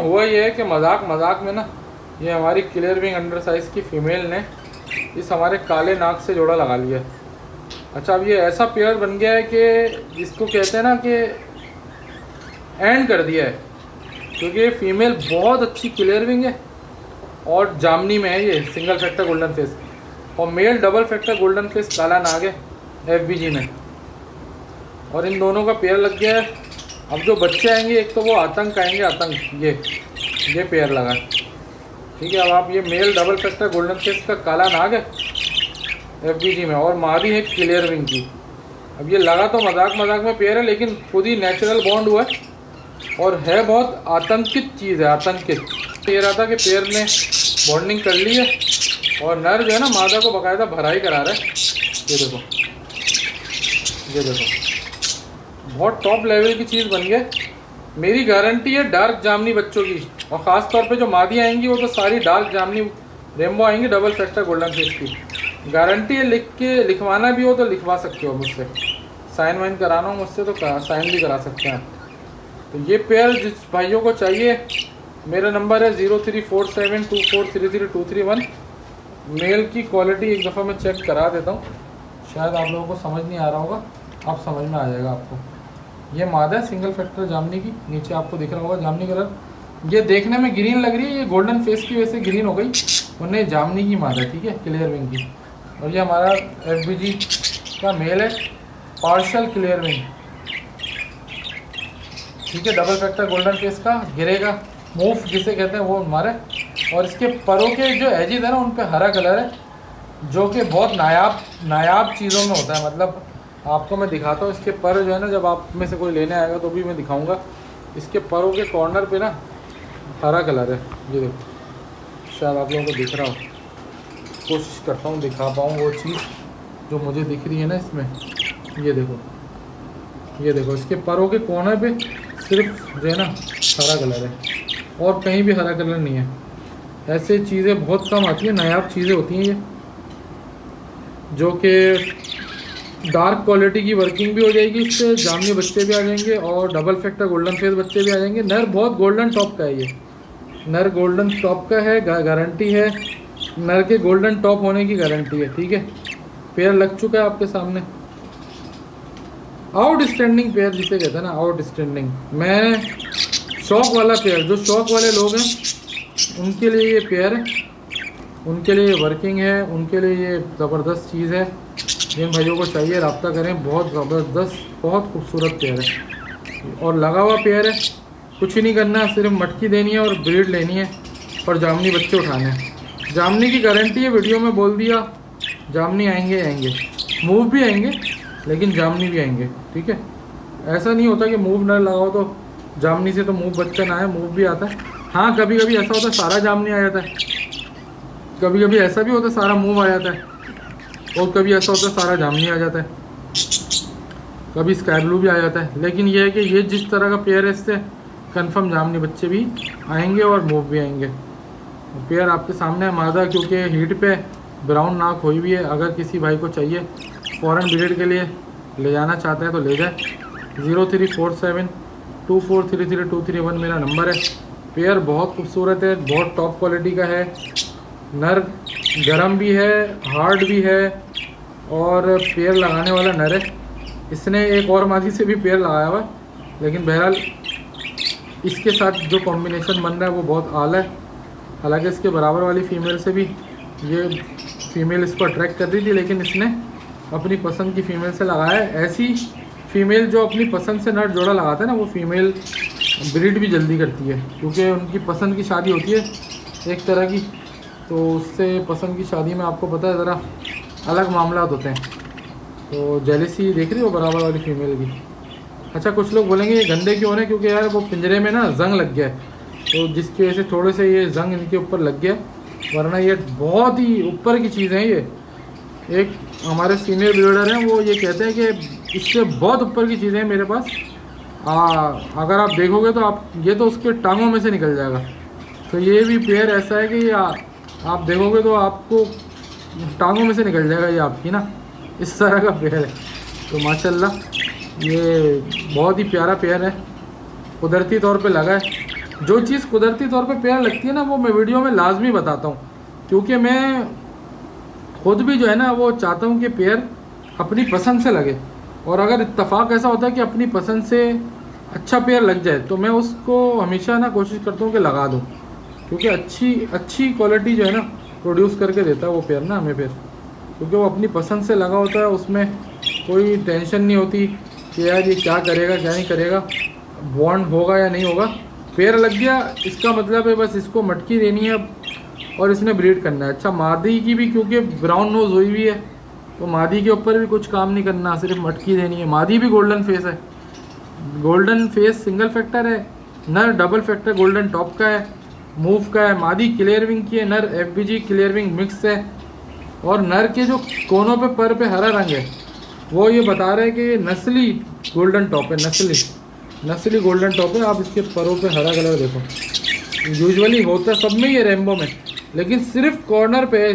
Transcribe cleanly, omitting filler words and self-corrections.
हुआ ये है कि मजाक मजाक में ना ये हमारी क्लियर विंग अंडर साइज़ की फ़ीमेल ने इस हमारे काले नाग से जोड़ा लगा लिया। अच्छा, अब ये ऐसा पेयर बन गया है कि जिसको कहते हैं ना कि एंड कर दिया है, क्योंकि ये फ़ीमेल बहुत अच्छी क्लियर विंग है और जामनी में है, ये सिंगल फैक्टर गोल्डन फेस, और male double factor golden face काला नाग है FBG में, और इन दोनों का पेयर लग गया है। अब जो बच्चे आएंगे एक तो वो आतंक आएंगे, आतंक ये पेयर लगा, ठीक है। अब आप ये male double factor golden face का काला नाग है FBG में, और मादी है क्लियर विंग की। अब ये लगा तो मजाक मजाक में पेयर है, लेकिन खुद ही नेचुरल बॉन्ड हुआ है और है बहुत आतंकित चीज़ है, आतंकित। ये रहा था कि पेयर ने बॉन्डिंग कर ली है और नर जो है ना मादा को बाकायदा भराई करा रहा है। ये देखो, ये देखो, बहुत टॉप लेवल की चीज़ बन गई। मेरी गारंटी है डार्क जामनी बच्चों की, और ख़ास तौर पे जो मादी आएंगी वो तो सारी डार्क जामनी रेमबो आएंगी डबल फैक्टर गोल्डन फेस की। गारंटी है, लिखवाना भी हो तो लिखवा सकते हो मुझसे, साइन वाइन कराना हो मुझसे तो साइन भी करा सकते हैं। तो ये पेयर जिस भाइयों को चाहिए, मेरा नंबर है 034724332331। मेल की क्वालिटी एक दफ़ा मैं चेक करा देता हूँ, शायद आप लोगों को समझ नहीं आ रहा होगा, अब समझ में आ जाएगा आपको। ये मादा है सिंगल फैक्टर जामनी की, नीचे आपको दिख रहा होगा जामनी कलर। ये देखने में ग्रीन लग रही है, ये गोल्डन फेस की वजह से ग्रीन हो गई, उन्हें जामनी की मादा, ठीक है, क्लियर विंग की। और ये हमारा FBG का मेल है, पार्शल क्लियर विंग, ठीक है, डबल फैक्टर गोल्डन फेस का, गिरेगा मूव जिसे कहते हैं वो हमारे। और इसके परों के जो एजेस है ना उन पे हरा कलर है, जो कि बहुत नायाब चीज़ों में होता है। मतलब आपको मैं दिखाता हूँ इसके पर जो है ना, जब आप में से कोई लेने आएगा तो भी मैं दिखाऊंगा। इसके परों के कॉर्नर पे ना हरा कलर है, ये देखो, शायद आप लोगों को दिख रहा हो, कोशिश करता हूँ दिखा पाऊँ वो चीज़ जो मुझे दिख रही है ना इसमें। ये देखो, ये देखो, इसके परों के कॉर्नर पे सिर्फ जो है ना हरा कलर है, और कहीं भी हरा कलर नहीं है। ऐसे चीज़ें बहुत कम आती हैं, नायाब चीज़ें होती हैं ये, जो कि डार्क क्वालिटी की वर्किंग भी हो जाएगी, इससे जामनी बच्चे भी आ जाएंगे और डबल फैक्टर गोल्डन फेस बच्चे भी आ जाएंगे। नर बहुत गोल्डन टॉप का है, ये नर गोल्डन टॉप का है, गारंटी है, नर के गोल्डन टॉप होने की गारंटी है, ठीक है। पेयर लग चुका है आपके सामने, आउटस्टैंडिंग पेयर जिसे कहते हैं ना, आउटस्टैंडिंग। मैं शौक वाला पेयर, जो शौक वाले लोग हैं उनके लिए ये पेयर है, उनके लिए वर्किंग है, उनके लिए ये ज़बरदस्त चीज़ है। जिन भाइयों को चाहिए रब्ता करें, बहुत ज़बरदस्त, बहुत खूबसूरत पेयर है और लगा हुआ पेयर है। कुछ ही नहीं करना है, सिर्फ मटकी देनी है और ब्रीड लेनी है और जामनी बच्चे उठाने हैं। जामनी की गारंटी है, वीडियो में बोल दिया, जामनी आएंगे आएंगे, मूव भी आएंगे, लेकिन जामनी भी आएंगे, ठीक है। ऐसा नहीं होता कि मूव न लगाओ तो जामनी से तो मूव बच्चा ना आए, मूव भी आता है। हाँ, कभी कभी ऐसा होता है सारा जामनी आ जाता है, कभी कभी ऐसा भी होता है सारा मूव आ जाता है, और कभी ऐसा होता है सारा जामनी आ जाता है, कभी स्काई ब्लू भी आ जाता है। लेकिन ये है कि ये जिस तरह का पेयर है, इससे कंफर्म जामनी बच्चे भी आएंगे और मूव भी आएंगे। पेयर आपके सामने है मादा, क्योंकि हीट पे ब्राउन नाक हुई हुई है। अगर किसी भाई को चाहिए फॉरेन ब्रीड के लिए ले जाना चाहते हैं तो ले जाए। 034724332331 मेरा नंबर है। पेयर बहुत खूबसूरत है, बहुत टॉप क्वालिटी का है, नर गरम भी है, हार्ड भी है, और पेयर लगाने वाला नर है। इसने एक और मादी से भी पेयर लगाया हुआ है, लेकिन बहरहाल इसके साथ जो कॉम्बिनेशन बन रहा है वो बहुत आला है। हालांकि इसके बराबर वाली फ़ीमेल से भी ये फ़ीमेल इसको अट्रैक्ट कर रही थी, लेकिन इसने अपनी पसंद की फ़ीमेल से लगाया है। ऐसी फ़ीमेल जो अपनी पसंद से नर जोड़ा लगाता है ना, वो फ़ीमेल ब्रीड भी जल्दी करती है, क्योंकि उनकी पसंद की शादी होती है एक तरह की, तो उससे पसंद की शादी में आपको पता है ज़रा अलग मामला होते हैं। तो जेलिसी देख रही हो बराबर वाली फ़ीमेल की। अच्छा, कुछ लोग बोलेंगे ये गंदे क्यों है, क्योंकि यार वो पिंजरे में ना जंग लग गया है, तो जिसकी वजह से थोड़े से ये जंग इनके ऊपर लग गया, वरना ये बहुत ही ऊपर की चीज़ है। ये एक हमारे सीनियर ब्रीडर हैं, वो ये कहते हैं कि इससे बहुत ऊपर की चीज़ें हैं मेरे पास। अगर आप देखोगे तो आप ये तो उसके टांगों में से निकल जाएगा। तो ये भी पेयर ऐसा है कि आप देखोगे तो आपको टांगों में से निकल जाएगा ये आपकी ना, इस तरह का पेयर है। तो माशाल्लाह ये बहुत ही प्यारा पेयर है, कुदरती तौर पे लगा है। जो चीज़ कुदरती तौर पे पेयर लगती है ना, वो मैं वीडियो में लाजमी बताता हूँ, क्योंकि मैं खुद भी जो है ना वो चाहता हूँ कि पेयर अपनी पसंद से लगे। और अगर इत्तेफाक ऐसा होता है कि अपनी पसंद से अच्छा पेयर लग जाए तो मैं उसको हमेशा ना कोशिश करता हूँ कि लगा दूँ, क्योंकि अच्छी क्वालिटी जो है ना प्रोड्यूस करके देता है वो पेयर ना हमें, फिर क्योंकि वो अपनी पसंद से लगा होता है, उसमें कोई टेंशन नहीं होती कि यार ये क्या करेगा क्या नहीं करेगा, बॉन्ड होगा या नहीं होगा। पेयर लग गया इसका मतलब है बस इसको मटकी देनी है और इसने ब्रीड करना है। अच्छा मादी की भी क्योंकि ब्राउन नोज़ हुई हुई है तो मादी के ऊपर भी कुछ काम नहीं करना, सिर्फ मटकी देनी है। मादी भी गोल्डन फेस है, गोल्डन फेस सिंगल फैक्टर है, नर डबल फैक्टर गोल्डन टॉप का है, मूव का है। मादी क्लियर विंग की है, नर FBG क्लियर विंग मिक्स है। और नर के जो कोनों पे पर पे हरा रंग है वो ये बता रहे हैं कि ये नस्ली गोल्डन टॉप है, नस्ली गोल्डन टॉप है। आप इसके परों पे हरा कलर देखो, यूजुअली होता है सब में ये रेनबो में, लेकिन सिर्फ कॉर्नर पे है